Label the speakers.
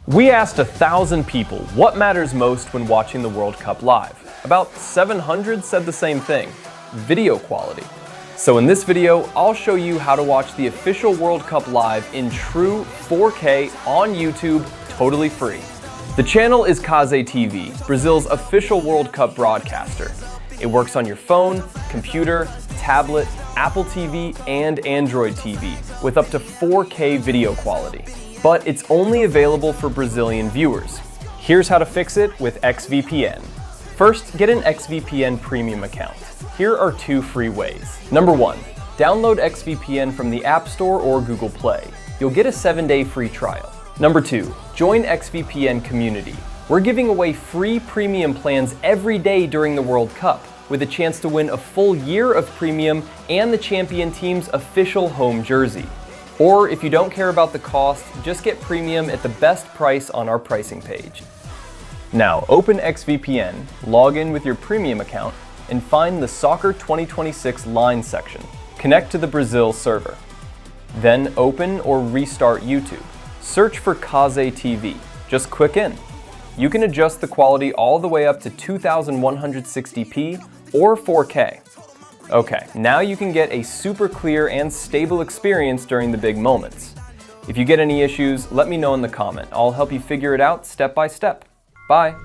Speaker 1: We asked 1,000 people what matters most when watching the World Cup live. About 700 said the same thing: video quality. So in this video, I'll show you how to watch the official World Cup live in true 4K on YouTube, totally free. The channel is CazéTV, Brazil's official World Cup broadcaster. It works on your phone, computer, tablet, Apple TV, and Android TV with up to 4K video quality. But it's only available for Brazilian viewers. Here's how to fix it with X-VPN. First, get an X-VPN Premium account. Here are 2 free ways. Number 1, download X-VPN from the App Store or Google Play. You'll get a 7-day free trial. Number 2, join X-VPN Community. We're giving away free premium plans every day during the World Cup, with a chance to win a full year of premium and the champion team's official home jersey. Or if you don't care about the cost, just get premium at the best price on our pricing page. Now open X-VPN, log in with your premium account, and find the Soccer 2026 line section. Connect to the Brazil server. Then open or restart YouTube. Search for CazeTV. Just click in. You can adjust the quality all the way up to 2160p or 4K. Okay, now you can get a super clear and stable experience during the big moments. If you get any issues, let me know in the comment. I'll help you figure it out step by step. Bye!